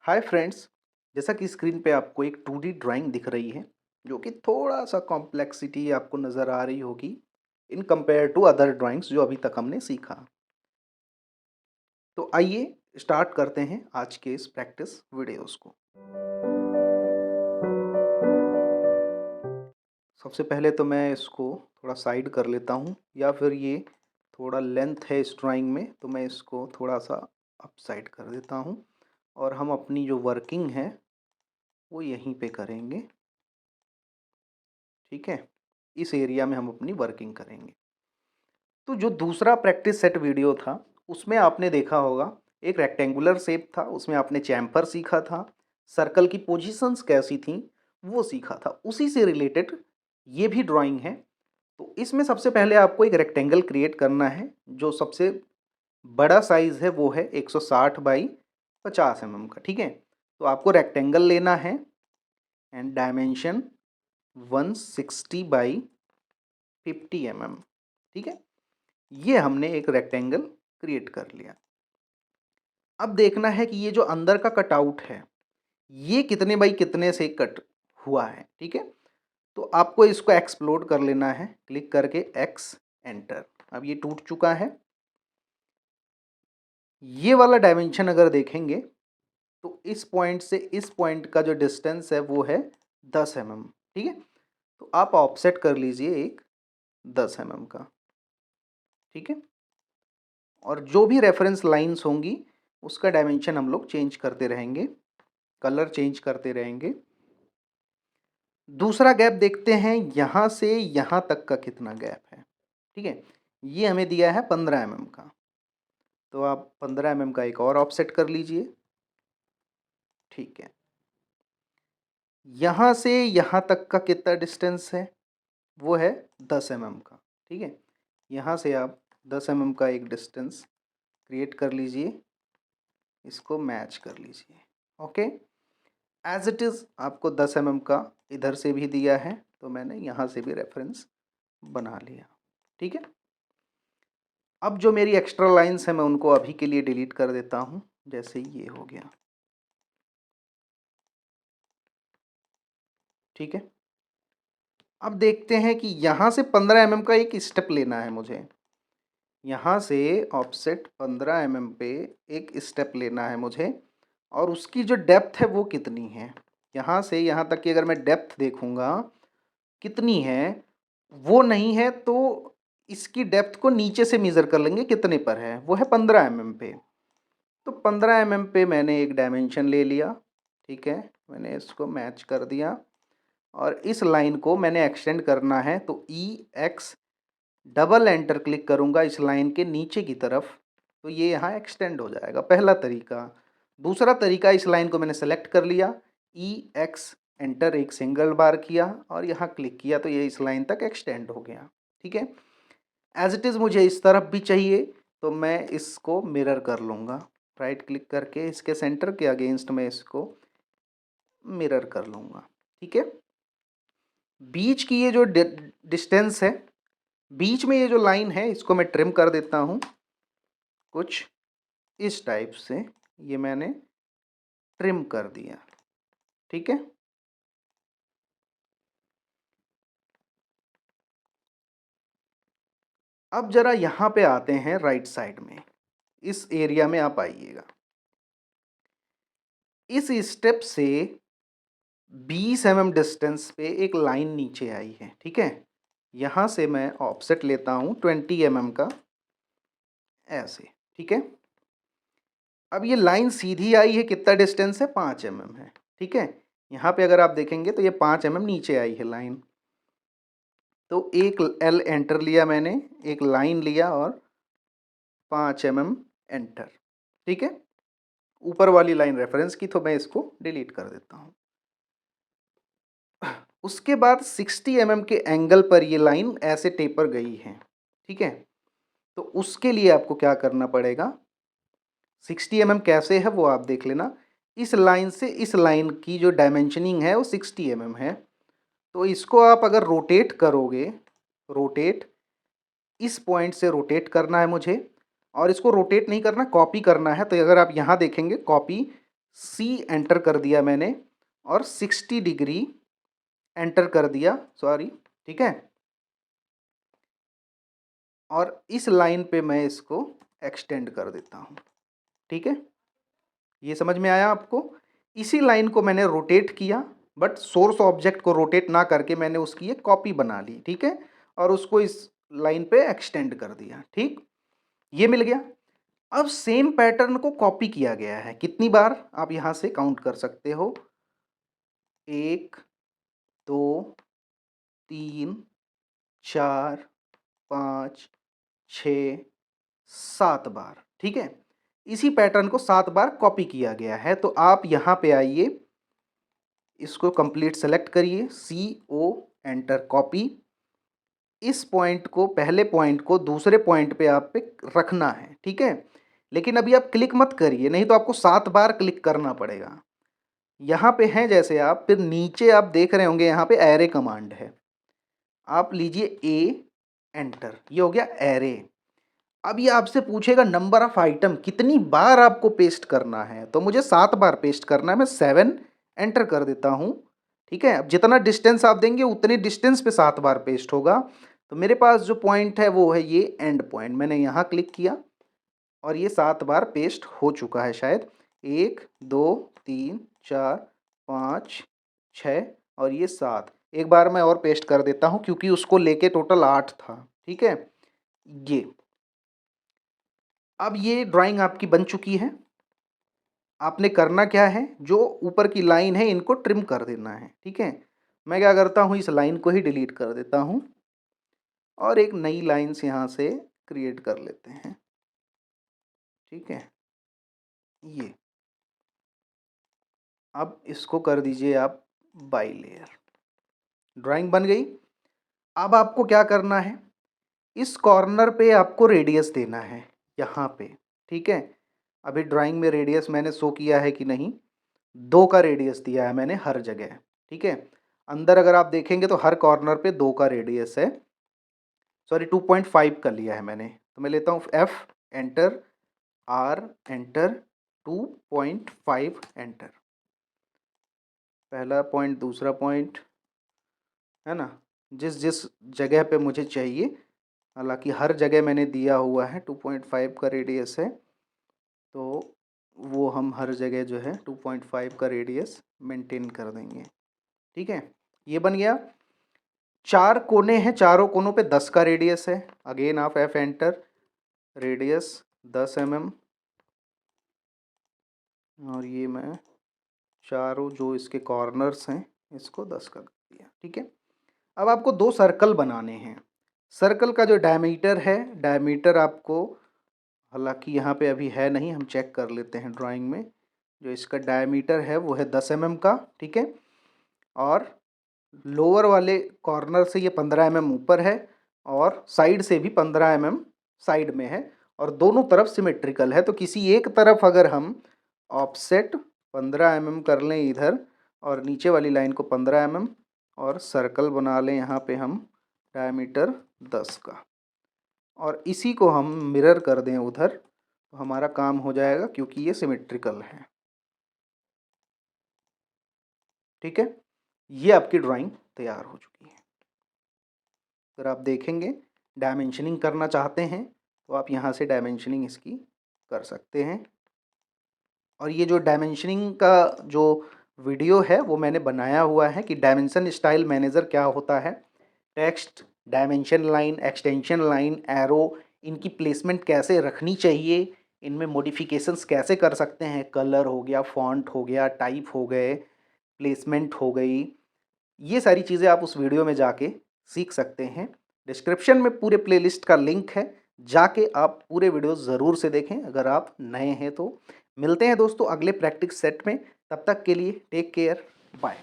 Hi friends. जैसा कि screen पे आपको एक 2D ड्राइंग दिख रही है जो कि थोड़ा सा कॉम्प्लेक्सिटी आपको नज़र आ रही होगी in compare to other drawings जो अभी तक हमने सीखा। तो आइए स्टार्ट करते हैं आज के इस प्रैक्टिस वीडियोस को। सबसे पहले तो मैं इसको थोड़ा साइड कर लेता हूँ, या फिर ये थोड़ा लेंथ है इस ड्राइंग में तो मैं इसको थोड़ा सा अप साइड कर देता हूँ। और हम अपनी जो वर्किंग है वो यहीं पे करेंगे। ठीक है, इस एरिया में हम अपनी वर्किंग करेंगे। तो जो दूसरा प्रैक्टिस सेट वीडियो था उसमें आपने देखा होगा एक रेक्टेंगुलर शेप था, उसमें आपने चैम्फर सीखा था, सर्कल की पोजीशंस कैसी थी वो सीखा था। उसी से रिलेटेड ये भी ड्राइंग है। तो इसमें सबसे पहले आपको एक रेक्टेंगल क्रिएट करना है। जो सबसे बड़ा साइज है वो है 160 बाई 50 mm का। ठीक है, तो आपको रेक्टेंगल लेना है एंड डायमेंशन 160 बाई 50 mm। ठीक है, ये हमने एक रेक्टेंगल क्रिएट कर लिया। अब देखना है कि ये जो अंदर का कटआउट है ये कितने बाई कितने से कट हुआ है। ठीक है, तो आपको इसको एक्सप्लोड कर लेना है, क्लिक करके एक्स एंटर। अब ये टूट चुका है। ये वाला डायमेंशन अगर देखेंगे तो इस पॉइंट से इस पॉइंट का जो डिस्टेंस है वो है 10 mm। ठीक है, तो आप ऑफसेट कर लीजिए एक 10 mm का। ठीक है, और जो भी रेफरेंस लाइंस होंगी उसका डायमेंशन हम लोग चेंज करते रहेंगे, कलर चेंज करते रहेंगे। दूसरा गैप देखते हैं यहाँ से यहाँ तक का कितना गैप है। ठीक है, ये हमें दिया है 15 mm का, तो आप 15 mm का एक और ऑफसेट कर लीजिए। ठीक है, यहाँ से यहाँ तक का कितना डिस्टेंस है वो है 10 mm का। ठीक है, यहाँ से आप 10 mm का एक डिस्टेंस क्रिएट कर लीजिए, इसको मैच कर लीजिए। ओके, एज इट इज़ आपको 10 mm का इधर से भी दिया है तो मैंने यहाँ से भी रेफरेंस बना लिया। ठीक है, अब जो मेरी एक्स्ट्रा लाइंस हैं मैं उनको अभी के लिए डिलीट कर देता हूँ। जैसे ये हो गया। ठीक है, अब देखते हैं कि यहाँ से 15 mm का एक स्टेप लेना है मुझे। यहाँ से ऑफसेट 15 mm पे एक स्टेप लेना है मुझे, और उसकी जो डेप्थ है वो कितनी है। यहाँ से यहाँ तक की अगर मैं डेप्थ देखूँगा कितनी है, वो नहीं है तो इसकी डेप्थ को नीचे से मेज़र कर लेंगे कितने पर है, वो है 15 mm पे। तो 15 mm पे मैंने एक डायमेंशन ले लिया। ठीक है, मैंने इसको मैच कर दिया और इस लाइन को मैंने एक्सटेंड करना है तो ई एक्स डबल एंटर क्लिक करूँगा इस लाइन के नीचे की तरफ, तो ये यहाँ एक्सटेंड हो जाएगा, पहला तरीका। दूसरा तरीका, इस लाइन को मैंने सेलेक्ट कर लिया, ई एक्स एंटर एक सिंगल बार किया और यहाँ क्लिक किया तो ये इस लाइन तक एक्सटेंड हो गया। ठीक है, एज इट इज़ मुझे इस तरफ भी चाहिए तो मैं इसको मिरर कर लूँगा, राइट क्लिक करके इसके सेंटर के अगेंस्ट में इसको मिरर कर लूँगा। ठीक है, बीच की ये जो डिस्टेंस है, बीच में ये जो लाइन है इसको मैं ट्रिम कर देता हूँ कुछ इस टाइप से। ये मैंने ट्रिम कर दिया। ठीक है, अब जरा यहाँ पे आते हैं राइट साइड में, इस एरिया में आप आइएगा। इस स्टेप से 20 mm डिस्टेंस पे एक लाइन नीचे आई है। ठीक है, यहाँ से मैं ऑफसेट लेता हूँ 20 mm का, ऐसे। ठीक है, अब ये लाइन सीधी आई है, कितना डिस्टेंस है, 5 mm है। ठीक है, यहाँ पे अगर आप देखेंगे तो ये 5 mm नीचे आई है लाइन, तो एक एल एंटर लिया मैंने, एक लाइन लिया और 5 mm एंटर। ठीक है, ऊपर वाली लाइन रेफरेंस की तो मैं इसको डिलीट कर देता हूँ। उसके बाद 60 mm के एंगल पर ये लाइन ऐसे टेपर गई है। ठीक है, तो उसके लिए आपको क्या करना पड़ेगा, 60 mm कैसे है वो आप देख लेना। इस लाइन से इस लाइन की जो डायमेंशनिंग है वो 60 mm है, तो इसको आप अगर रोटेट करोगे, रोटेट इस पॉइंट से रोटेट करना है मुझे, और इसको रोटेट नहीं करना, कॉपी करना है। तो अगर आप यहाँ देखेंगे कॉपी C एंटर कर दिया मैंने और 60 डिग्री एंटर कर दिया, सॉरी, ठीक है। और इस लाइन पे मैं इसको एक्सटेंड कर देता हूँ, ठीक है। ये समझ में आया आपको? इसी लाइन को मैंने रोटेट किया, बट सोर्स ऑब्जेक्ट को रोटेट ना करके मैंने उसकी एक कॉपी बना ली, ठीक है, और उसको इस लाइन पे एक्सटेंड कर दिया, ठीक। ये मिल गया। अब सेम पैटर्न को कॉपी किया गया है कितनी बार, आप यहाँ से काउंट कर सकते हो, 1 2 3 4 5 6 7 बार, ठीक है। इसी पैटर्न को 7 बार कॉपी किया गया है। तो आप यहाँ पे आइए, इसको कंप्लीट सेलेक्ट करिए, CO एंटर कॉपी। इस पॉइंट को, पहले पॉइंट को दूसरे पॉइंट पे आप पे रखना है, ठीक है। लेकिन अभी आप क्लिक मत करिए, नहीं तो आपको 7 बार क्लिक करना पड़ेगा। यहाँ पे हैं जैसे आप, फिर नीचे आप देख रहे होंगे यहाँ पे एरे कमांड है, आप लीजिए A एंटर, ये हो गया एरे। अब ये आपसे पूछेगा नंबर ऑफ आइटम, कितनी बार आपको पेस्ट करना है, तो मुझे 7 बार पेस्ट करना है, मैं 7 एंटर कर देता हूँ, ठीक है। अब जितना डिस्टेंस आप देंगे उतने डिस्टेंस पे 7 बार पेस्ट होगा। तो मेरे पास जो पॉइंट है वो है ये एंड पॉइंट, मैंने यहाँ क्लिक किया और ये 7 बार पेस्ट हो चुका है शायद, 1 2 3 4 5 6 और ये 7। एक बार मैं और पेस्ट कर देता हूँ क्योंकि उसको लेके टोटल 8 था, ठीक है। ये अब ये ड्राइंग आपकी बन चुकी है। आपने करना क्या है, जो ऊपर की लाइन है इनको ट्रिम कर देना है, ठीक है। मैं क्या करता हूँ, इस लाइन को ही डिलीट कर देता हूँ और एक नई लाइन्स यहाँ से क्रिएट कर लेते हैं, ठीक है। ये अब इसको कर दीजिए आप बाई लेयर, ड्राइंग बन गई। अब आपको क्या करना है, इस कॉर्नर पे आपको रेडियस देना है यहाँ पे, ठीक है। अभी ड्राइंग में रेडियस मैंने शो किया है कि नहीं, 2 का रेडियस दिया है मैंने हर जगह, ठीक है। अंदर अगर आप देखेंगे तो हर कॉर्नर पे 2 का रेडियस है, सॉरी 2.5 का लिया है मैंने। तो मैं लेता हूँ F enter, R enter, 2.5 enter, पहला पॉइंट दूसरा पॉइंट, है ना, जिस जिस जगह पे मुझे चाहिए, हालांकि हर जगह मैंने दिया हुआ है 2.5 का रेडियस है, तो वो हम हर जगह जो है 2.5 का रेडियस मेंटेन कर देंगे, ठीक है। ये बन गया। 4 कोने हैं, चारों कोनों पे 10 का रेडियस है, अगेन आप F एंटर, रेडियस 10 mm, और ये मैं चारों जो इसके कॉर्नर्स हैं इसको 10 का कर दिया, ठीक है। अब आपको 2 सर्कल बनाने हैं। सर्कल का जो डायमीटर है, डायमीटर आपको, हालांकि यहाँ पे अभी है नहीं, हम चेक कर लेते हैं ड्राइंग में, जो इसका डायमीटर है वो है 10 mm का, ठीक है। और लोअर वाले कॉर्नर से ये 15 mm ऊपर है और साइड से भी 15 mm साइड में है और दोनों तरफ सिमेट्रिकल है। तो किसी एक तरफ अगर हम ऑफसेट 15 mm कर लें इधर और नीचे वाली लाइन को 15 mm और सर्कल बना लें यहाँ पे हम डायमीटर 10 का, और इसी को हम मिरर कर दें उधर, तो हमारा काम हो जाएगा क्योंकि ये सिमेट्रिकल है, ठीक है। ये आपकी ड्राइंग तैयार हो चुकी है। अगर आप देखेंगे, डायमेंशनिंग करना चाहते हैं तो आप यहाँ से डायमेंशनिंग इसकी कर सकते हैं। और ये जो डायमेंशनिंग का जो वीडियो है वो मैंने बनाया हुआ है कि डायमेंशन स्टाइल मैनेजर क्या होता है, text, dimension line, extension line, arrow, इनकी प्लेसमेंट कैसे रखनी चाहिए, इनमें मॉडिफिकेशंस कैसे कर सकते हैं, कलर हो गया, फॉन्ट हो गया, टाइप हो गए, प्लेसमेंट हो गई, ये सारी चीज़ें आप उस वीडियो में जाके सीख सकते हैं। डिस्क्रिप्शन में पूरे प्लेलिस्ट का लिंक है, जाके आप पूरे वीडियो ज़रूर से देखें अगर आप नए हैं तो। मिलते हैं दोस्तों अगले प्रैक्टिस सेट में, तब तक के लिए टेक केयर, बाय।